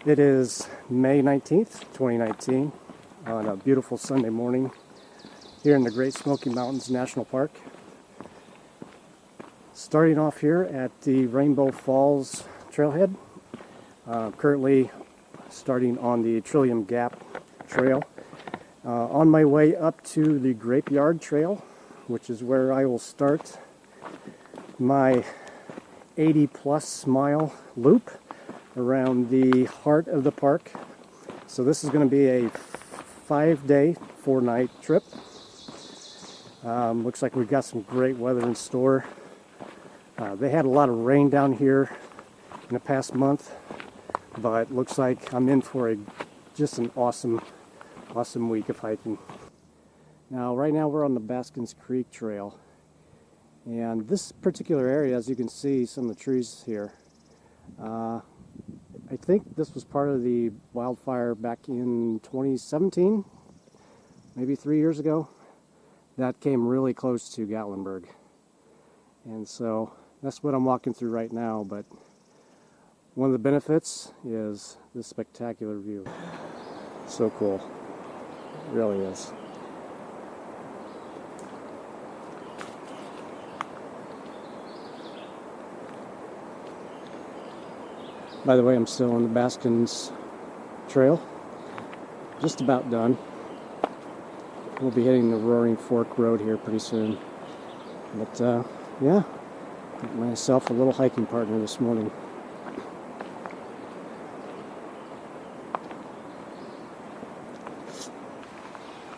It is May 19th, 2019, on a beautiful Sunday morning here in the Great Smoky Mountains National Park. Starting off here at the Rainbow Falls trailhead, currently starting on the Trillium Gap Trail. On my way up to the Grapeyard Trail, which is where I will start my 80-plus mile loop around the heart of the park. So this is going to be a 5-day, 4-night trip. Looks like we've got some great weather in store. They had a lot of rain down here in the past month, but looks like I'm in for just an awesome week of hiking. Now, right now we're on the Baskins Creek Trail, and this particular area, as you can see, some of the trees here, I think this was part of the wildfire back in 2017, maybe 3 years ago, that came really close to Gatlinburg. And so that's what I'm walking through right now, but one of the benefits is this spectacular view. So cool. It really is. By the way, I'm still on the Baskins Trail. Just about done. We'll be hitting the Roaring Fork Road here pretty soon. But yeah, got myself a little hiking partner this morning.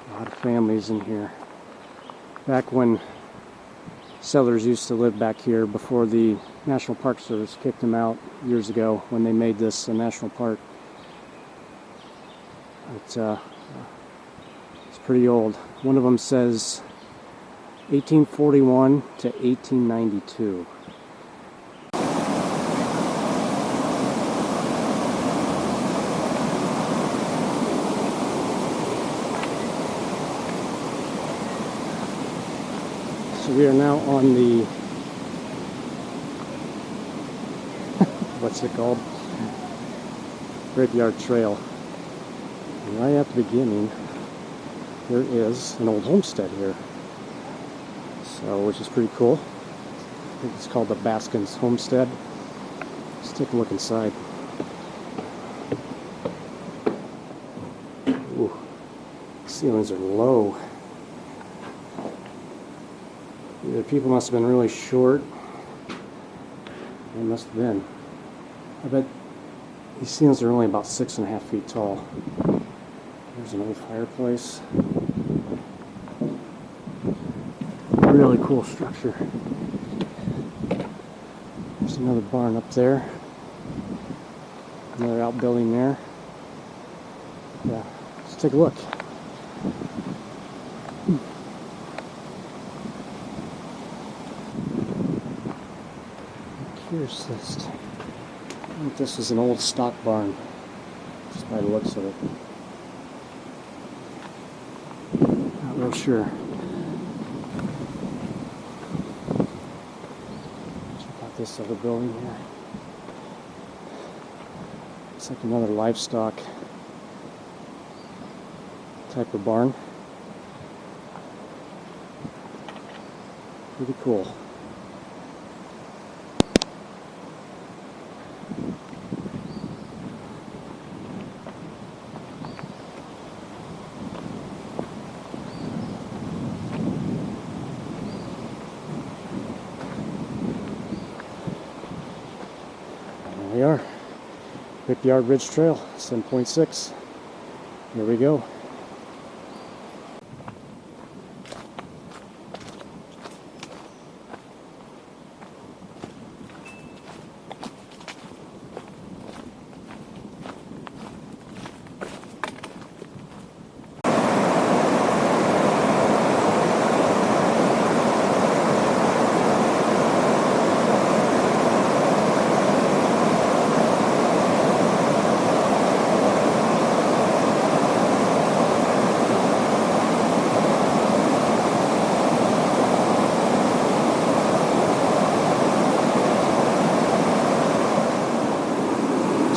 A lot of families in here. Back when settlers used to live back here before the National Park Service kicked them out years ago when they made this a national park. It's pretty old. One of them says 1841 to 1892. So we are now on the what's it called? Grapeyard Trail. And right at the beginning, there is an old homestead here. So, which is pretty cool. I think it's called the Baskins Homestead. Let's take a look inside. Ooh, ceilings are low. The people must have been really short. They must have been. I bet these ceilings are only about 6.5 feet tall. There's an old fireplace. Really cool structure. There's another barn up there. Another outbuilding there. Yeah, let's take a look. Here's this. I think this is an old stock barn, just by the looks of it. Not real sure. Check out this other building here. It's like another livestock type of barn. Pretty cool. There we are. Grapeyard Ridge Trail, 7.6. Here we go.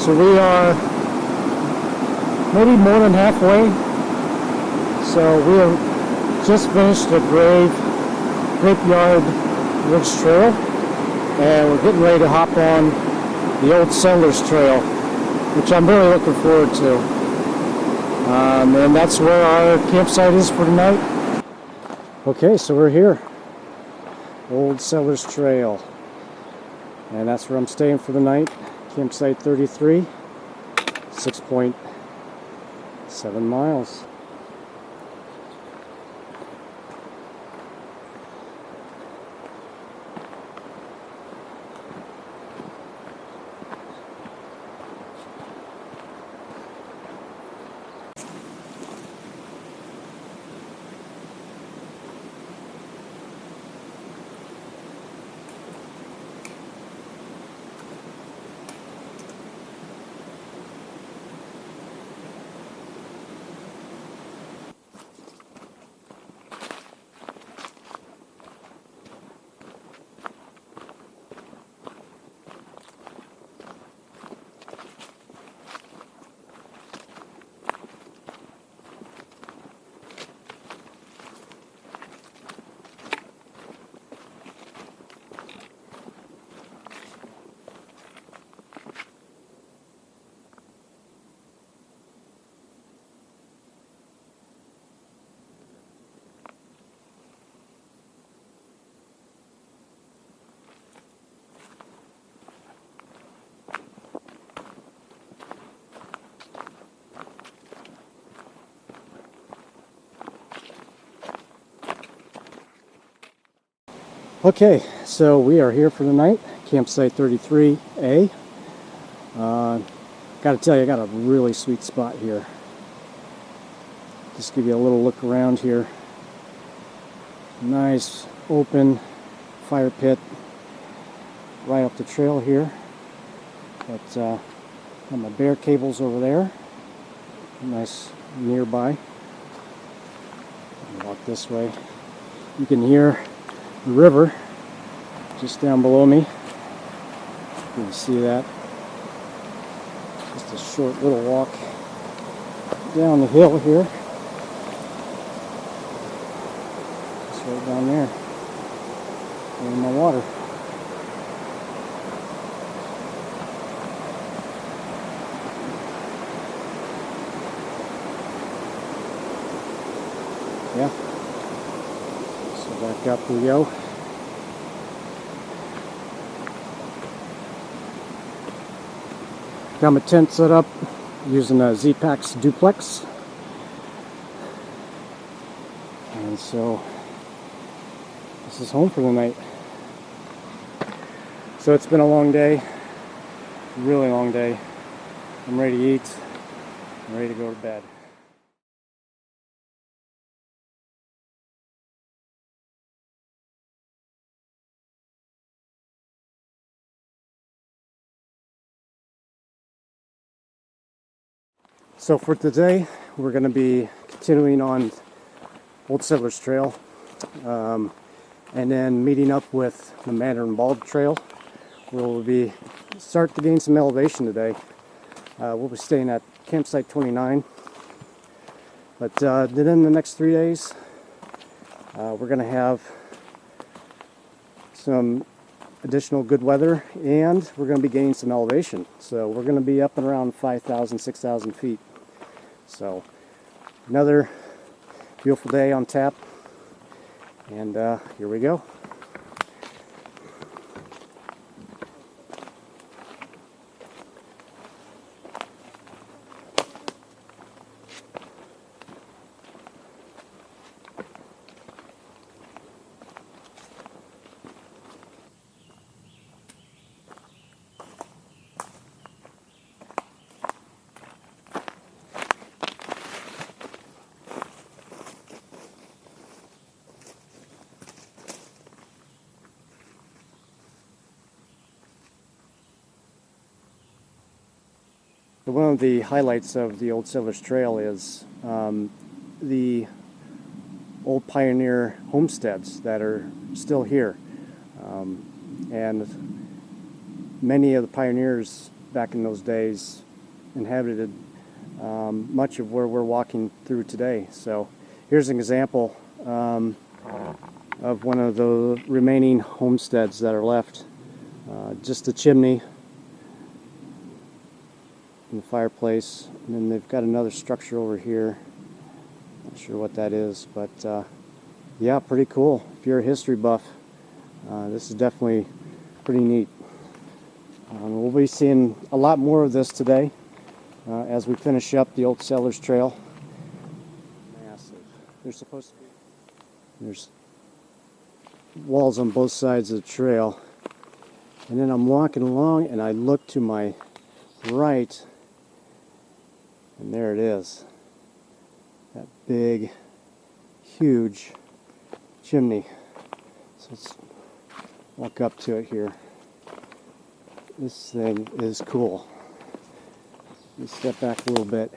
So we are maybe more than halfway. So we have just finished the Grapeyard Ridge Trail, and we're getting ready to hop on the Old Settlers Trail, which I'm really looking forward to. And that's where our campsite is for tonight. Okay, so we're here, Old Settlers Trail, and that's where I'm staying for the night. Campsite 33, 6.7 miles. Okay, so we are here for the night, campsite 33A. Gotta tell you, I got a really sweet spot here. Just give you a little look around here. Nice open fire pit right up the trail here. But got my bear cables over there. Nice nearby. Walk this way. You can hear the river just down below me. You can see that. Just a short little walk down the hill here. Just right down there. In my water. Yeah. So back up we go. Got my tent set up using a Z-Pax duplex. And so this is home for the night. So it's been a long day, really long day. I'm ready to eat, I'm ready to go to bed. So for today, we're going to be continuing on Old Settlers Trail, and then meeting up with the Mandarin Bald Trail, where we'll be start to gain some elevation today. We'll be staying at campsite 29, but then in the next 3 days, we're going to have some additional good weather, and we're going to be gaining some elevation. So we're going to be up and around 5,000, 6,000 feet. So another beautiful day on tap, and here we go. One of the highlights of the Old Settlers Trail is the old pioneer homesteads that are still here. And many of the pioneers back in those days inhabited much of where we're walking through today. So here's an example of one of the remaining homesteads that are left. Just a chimney and the fireplace, and then they've got another structure over here. Not sure what that is, but yeah, pretty cool. If you're a history buff, this is definitely pretty neat. We'll be seeing a lot more of this today as we finish up the Old Settlers Trail. Massive. There's supposed to be, there's walls on both sides of the trail, and then I'm walking along and I look to my right, and there it is. That big, huge chimney. So let's walk up to it here. This thing is cool. Let's step back a little bit.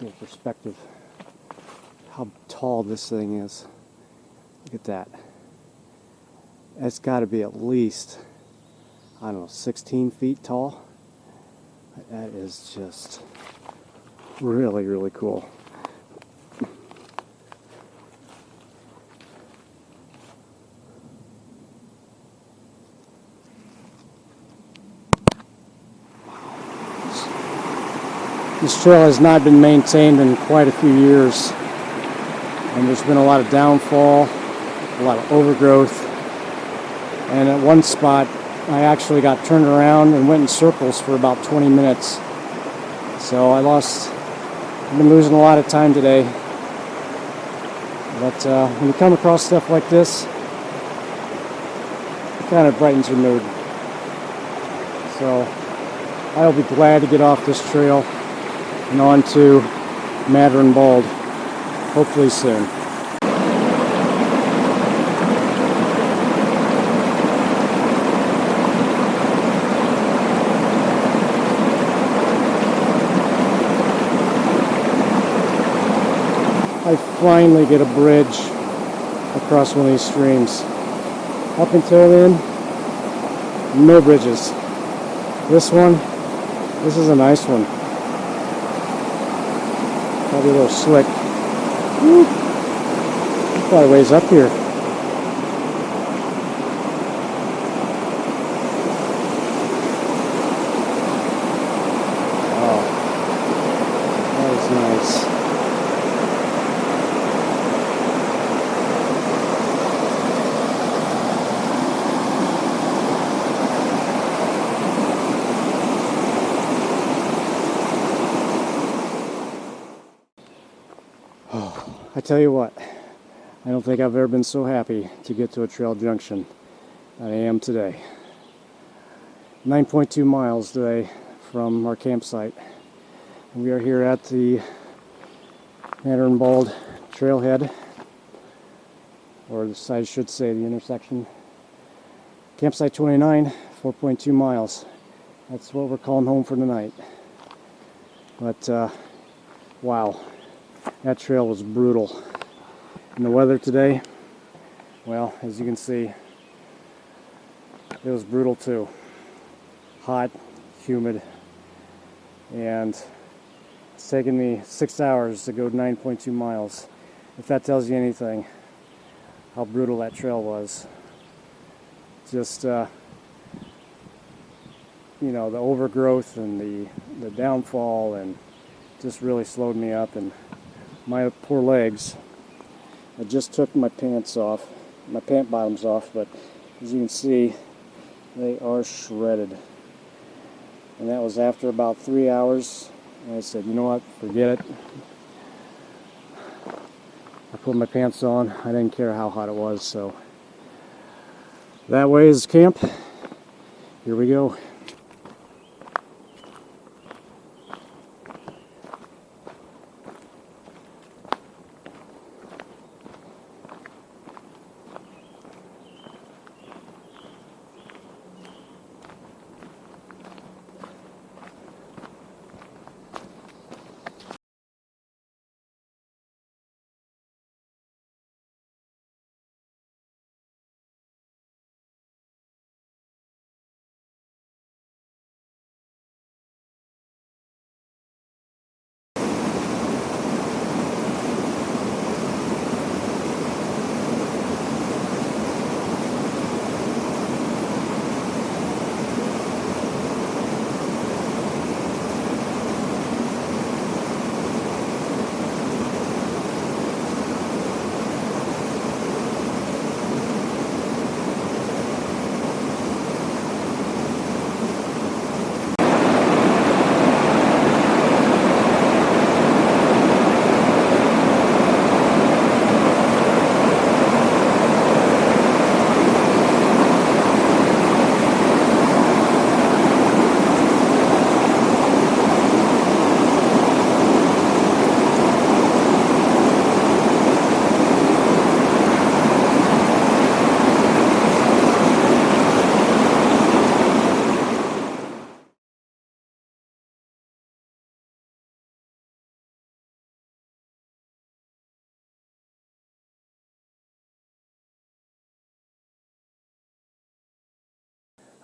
Get a perspective how tall this thing is. Look at that. That's got to be at least, I don't know, 16 feet tall. That is just really, really cool. This trail has not been maintained in quite a few years, and there's been a lot of downfall, a lot of overgrowth, and at one spot I actually got turned around and went in circles for about 20 minutes. So I've been losing a lot of time today. But when you come across stuff like this, it kind of brightens your mood. So I'll be glad to get off this trail and on to Madron Bald, hopefully soon. I finally get a bridge across one of these streams. Up until then, no bridges. This is a nice one. Probably a little slick. Woo. Quite a ways up here. Wow. That is nice. I tell you what, I don't think I've ever been so happy to get to a trail junction than I am today. 9.2 miles today from our campsite. And we are here at the Madron Bald trailhead, or I should say the intersection. Campsite 29, 4.2 miles. That's what we're calling home for tonight. But wow. That trail was brutal. And the weather today, well, as you can see, it was brutal too. Hot, humid, and it's taken me 6 hours to go 9.2 miles. If that tells you anything, how brutal that trail was. Just, you know, the overgrowth and the downfall, and just really slowed me up. And my poor legs, I just took my pants off, my pant bottoms off, but as you can see, they are shredded. And that was after about 3 hours. And I said, you know what, forget it. I put my pants on. I didn't care how hot it was. So that way is camp. Here we go.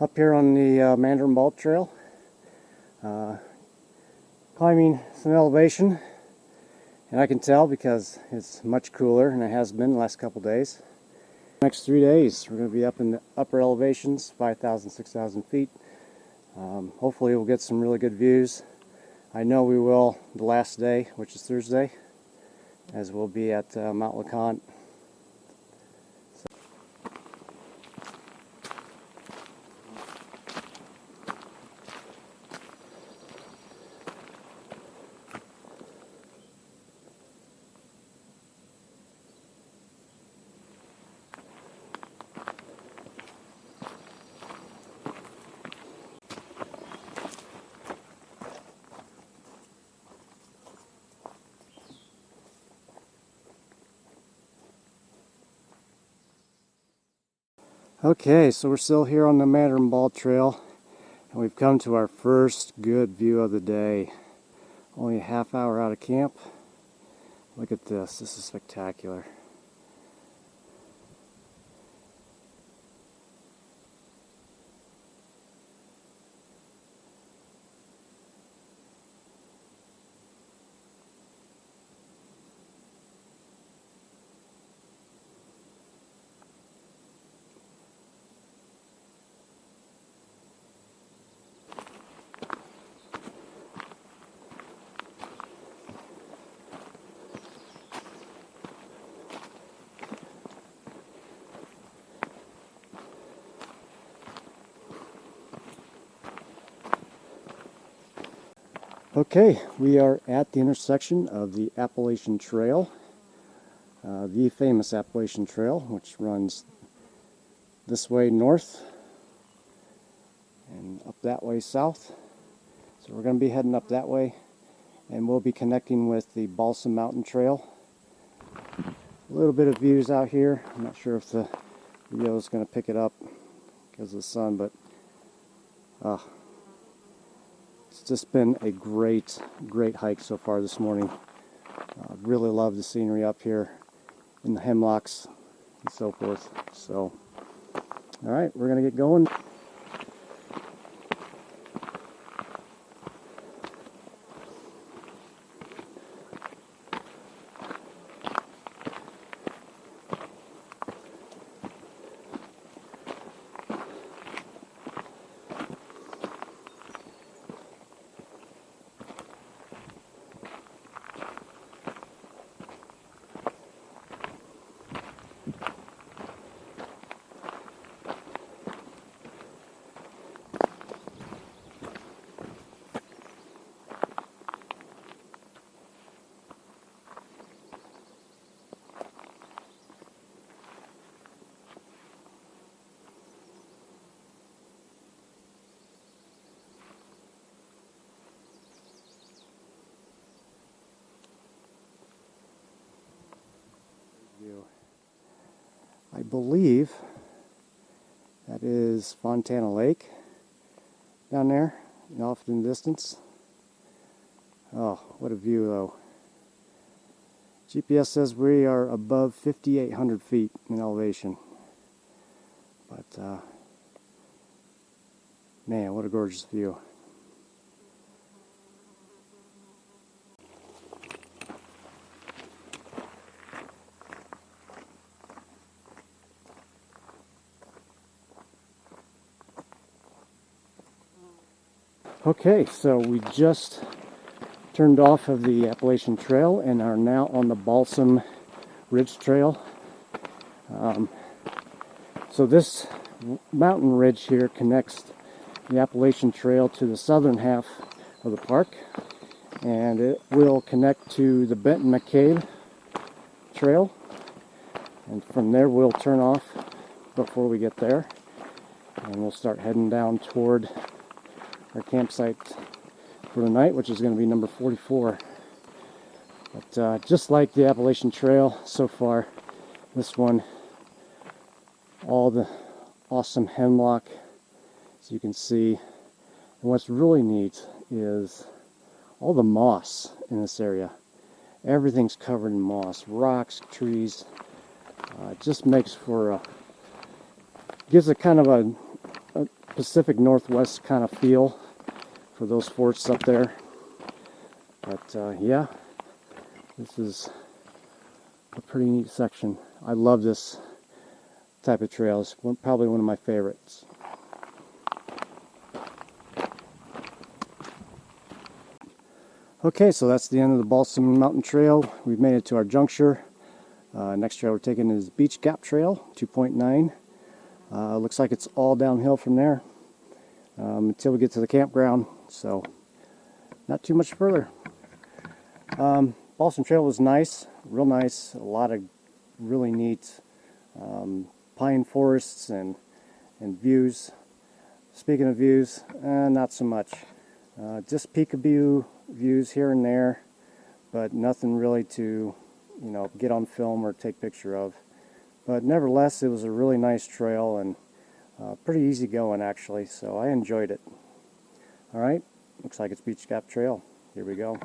Up here on the Mandarin Bald Trail, climbing some elevation, and I can tell because it's much cooler than it has been the last couple days. Next 3 days we're going to be up in the upper elevations, 5,000, 6,000 feet. Hopefully we'll get some really good views. I know we will the last day, which is Thursday, as we'll be at Mount LeConte. Okay, so we're still here on the Mandarin Bald Trail, and we've come to our first good view of the day. Only a half hour out of camp. Look at this, this is spectacular. Okay, we are at the intersection of the Appalachian Trail, the famous Appalachian Trail, which runs this way north and up that way south. So we're going to be heading up that way, and we'll be connecting with the Smoky Mountain Trail. A little bit of views out here. I'm not sure if the video is going to pick it up because of the sun, but it's just been a great hike so far this morning. Really love the scenery up here in the hemlocks and so forth. So, all right, we're going to get going. I believe that is Fontana Lake down there, off in the distance. Oh, what a view though. GPS says we are above 5,800 feet in elevation. But, man, what a gorgeous view. Okay, so we just turned off of the Appalachian Trail and are now on the Balsam Ridge Trail. So this mountain ridge here connects the Appalachian Trail to the southern half of the park, and it will connect to the Benton McCabe Trail, and from there we'll turn off before we get there, and we'll start heading down toward our campsite for the night, which is going to be number 44. But just like the Appalachian Trail so far, this one, all the awesome hemlock, as you can see. And what's really neat is all the moss in this area. Everything's covered in moss, rocks, trees. It just makes for gives a kind of a Pacific Northwest kind of feel for those forests up there. But yeah, this is a pretty neat section. I love this type of trail. It's probably one of my favorites. Okay, so that's the end of the Smoky Mountain Trail. We've made it to our juncture. Next trail we're taking is Beach Gap Trail, 2.9. Looks like it's all downhill from there until we get to the campground, so not too much further. Balsam Trail was nice, real nice. A lot of really neat pine forests and views. Speaking of views, not so much. Just peekaboo views here and there, but nothing really to, get on film or take picture of. But nevertheless, it was a really nice trail and pretty easy going actually, so I enjoyed it. Alright, looks like it's Beach Gap Trail. Here we go.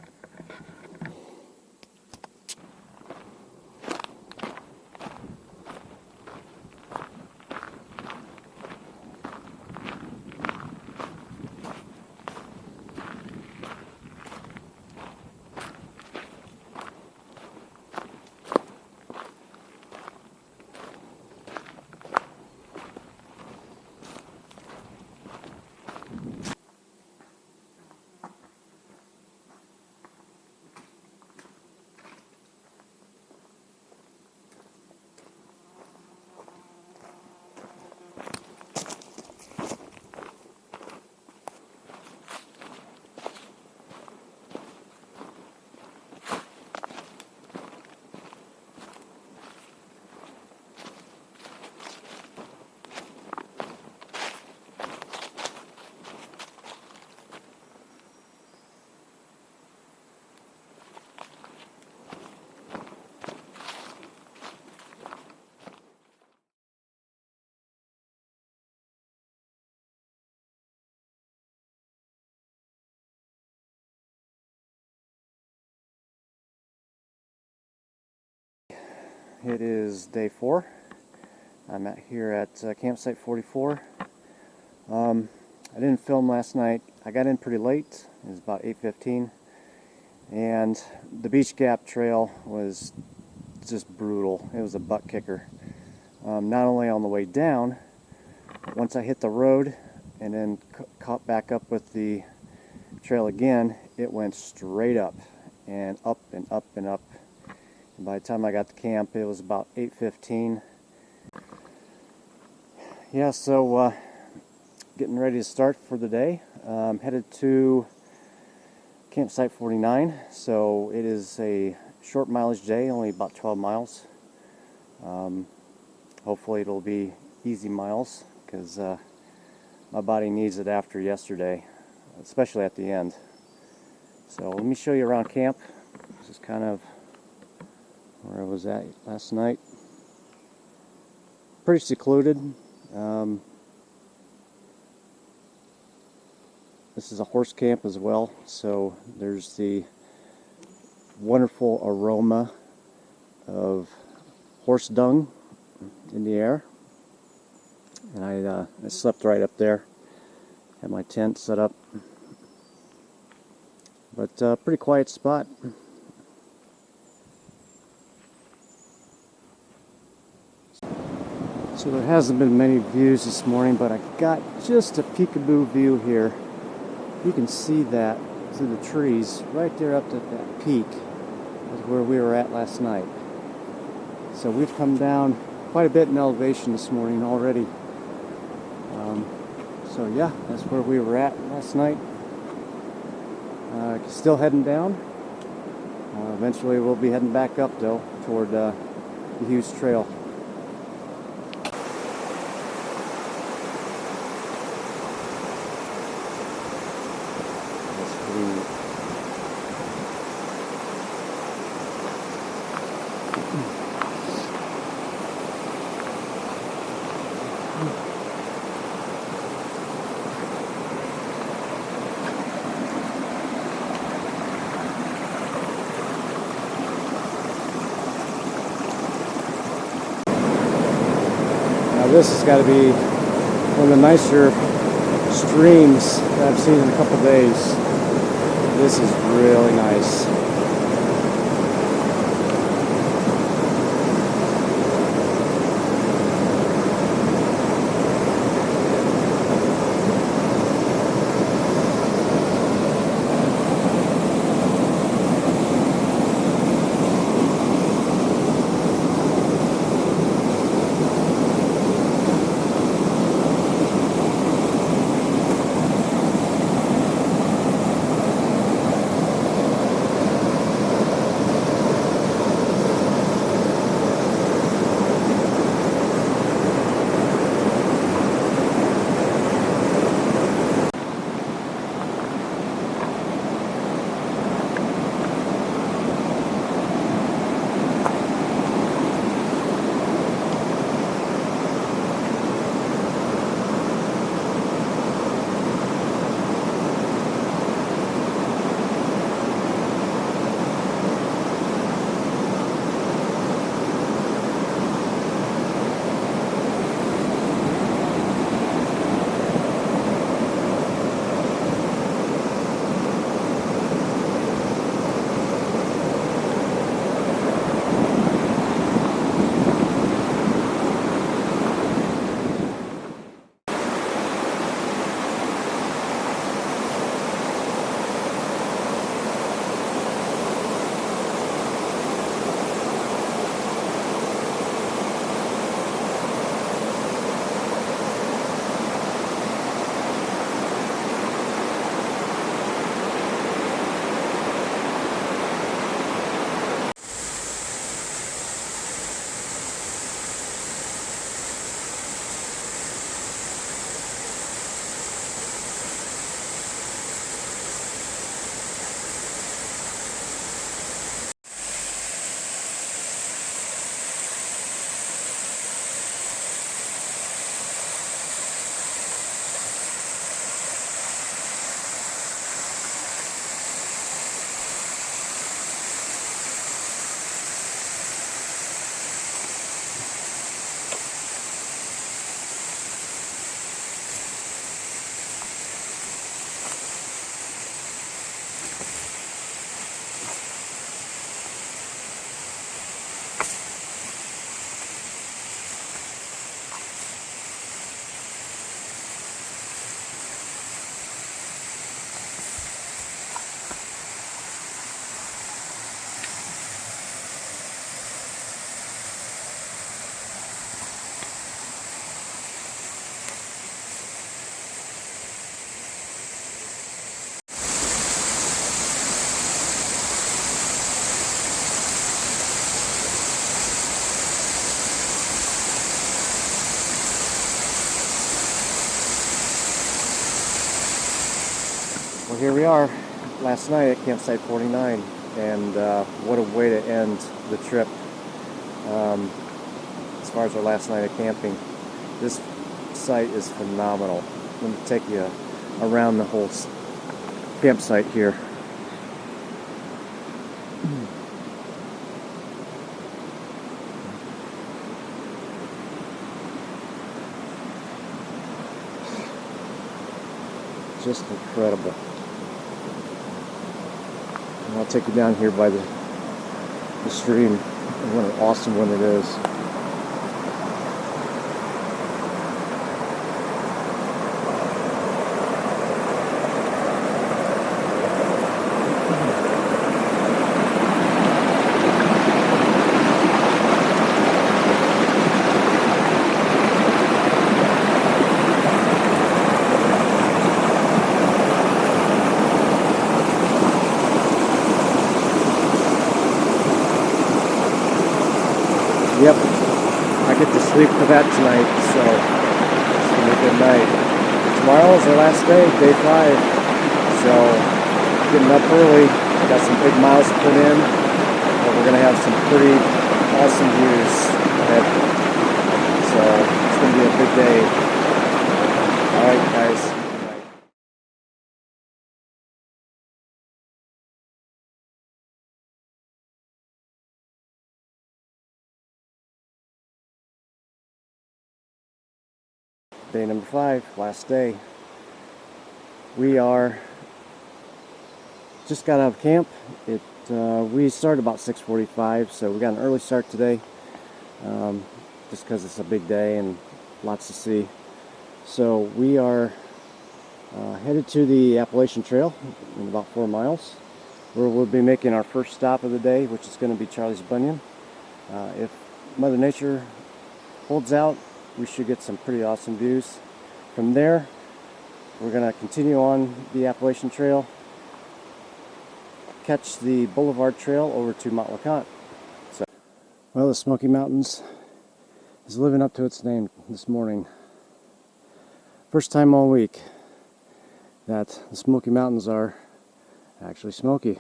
It is day 4. I'm here at campsite 44. I didn't film last night. I got in pretty late. It was about 8:15, and the Beach Gap Trail was just brutal. It was a butt kicker. Not only on the way down, but once I hit the road and then caught back up with the trail again, it went straight up and up and up and up. By the time I got to camp, it was about 8:15. Yeah, so getting ready to start for the day. Headed to campsite 49. So it is a short mileage day, only about 12 miles. Hopefully it'll be easy miles because my body needs it after yesterday, especially at the end. So let me show you around camp. This is kind of where I was at last night. Pretty secluded. This is a horse camp as well, so there's the wonderful aroma of horse dung in the air. And I slept right up there. Had my tent set up. But pretty quiet spot. So there hasn't been many views this morning, but I got just a peekaboo view here. You can see that through the trees right there up at that peak is where we were at last night. So we've come down quite a bit in elevation this morning already. So yeah, that's where we were at last night. Still heading down. Eventually we'll be heading back up though toward the Hughes Trail. This has got to be one of the nicer streams that I've seen in a couple days. This is really nice. Well, here we are, last night at campsite 49, and what a way to end the trip as far as our last night of camping. This site is phenomenal. Let me take you around the whole campsite here. Just incredible. And I'll take you down here by the stream, and what an awesome one it is. Yep, I get to sleep for that tonight, so it's going to be a good night. Tomorrow is our last day, day 5, so getting up early. Got some big miles to put in, but we're going to have some pretty awesome views ahead. So it's going to be a big day. Alright guys. Day number 5, last day. We are just got out of camp. We started about 6:45, so we got an early start today, just because it's a big day and lots to see. So we are headed to the Appalachian Trail in about 4 miles, where we'll be making our first stop of the day, which is going to be Charlie's Bunyan. If Mother Nature holds out, we should get some pretty awesome views. From there, we're going to continue on the Appalachian Trail, catch the Boulevard Trail over to Mount LeConte. So, well, the Smoky Mountains is living up to its name this morning. First time all week that the Smoky Mountains are actually smoky.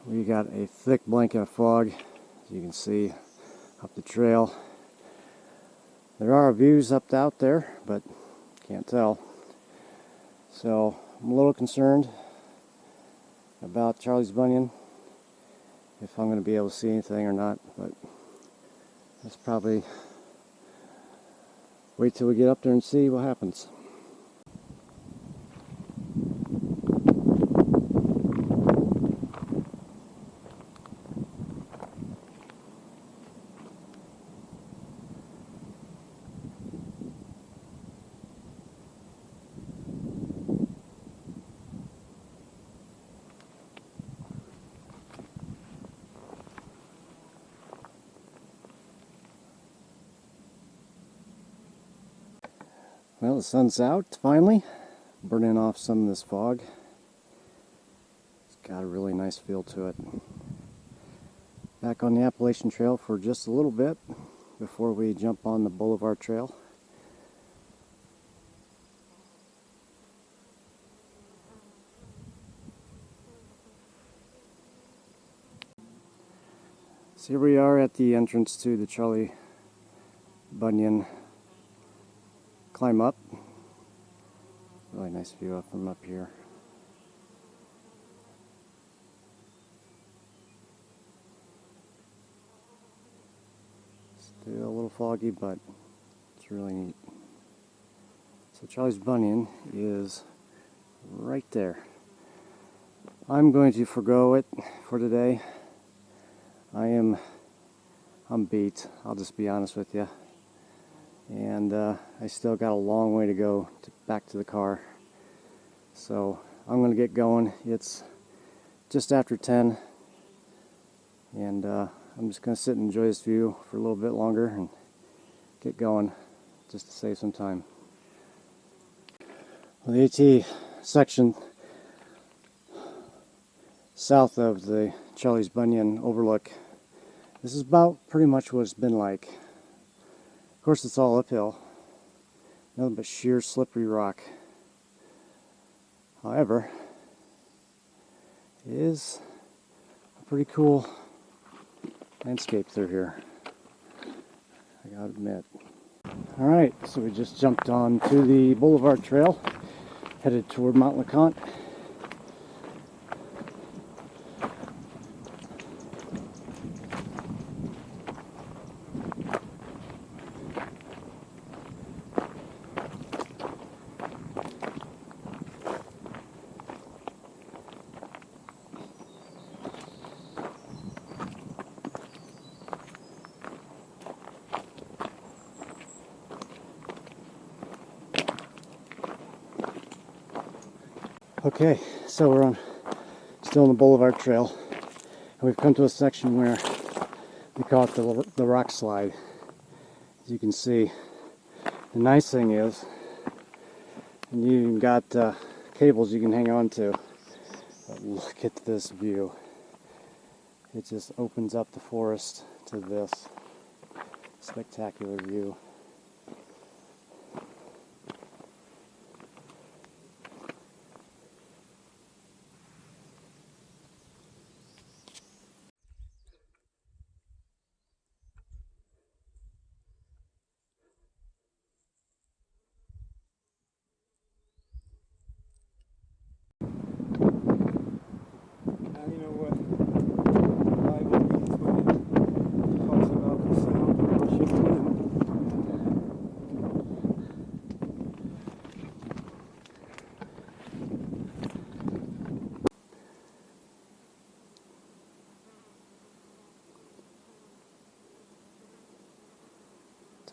We got a thick blanket of fog, as you can see, up the trail. There are views up out there, but can't tell. So I'm a little concerned about Charlie's Bunyan, if I'm going to be able to see anything or not, but let's probably wait till we get up there and see what happens. Well, the sun's out finally, burning off some of this fog. It's got a really nice feel to it. Back on the Appalachian Trail for just a little bit before we jump on the Boulevard Trail. So here we are at the entrance to the Charlie Bunyan climb up. Really nice view from up here. Still a little foggy, but it's really neat. So Charlie's Bunyan is right there. I'm going to forgo it for today. I'm beat. I'll just be honest with you. And I still got a long way to go back to the car. So I'm going to get going. It's just after 10. And I'm just going to sit and enjoy this view for a little bit longer and get going just to save some time. Well, the AT section south of the Charlie's Bunyan overlook, this is about pretty much what it's been like. Of course, it's all uphill, nothing but sheer slippery rock. However, it is a pretty cool landscape through here, I gotta admit. Alright, so we just jumped on to the Boulevard Trail, headed toward Mount LeConte. Okay, so we're still on the Boulevard Trail, and we've come to a section where we call it the rock slide. As you can see, the nice thing is, you've got cables you can hang on to. But look at this view. It just opens up the forest to this spectacular view.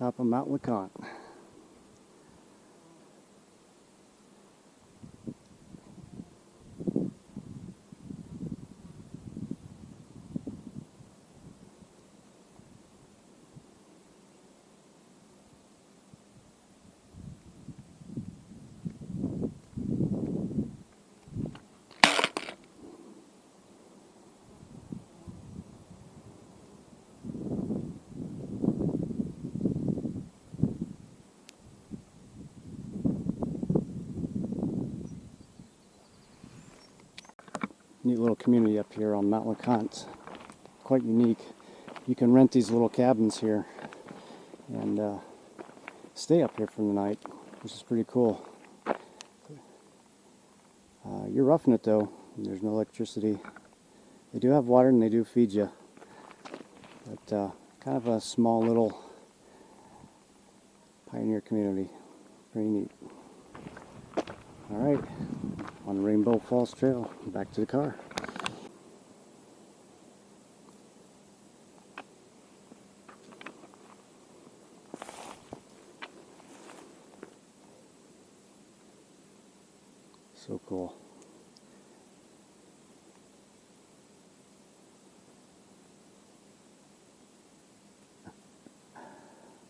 top of Mount LeConte. Neat little community up here on Mount LeConte. Quite unique. You can rent these little cabins here and stay up here for the night, which is pretty cool. You're roughing it though. There's no electricity. They do have water and they do feed you. But kind of a small little pioneer community. Pretty neat. Alright, on Rainbow Falls Trail, back to the car. So cool.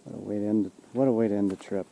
What a way to end the trip.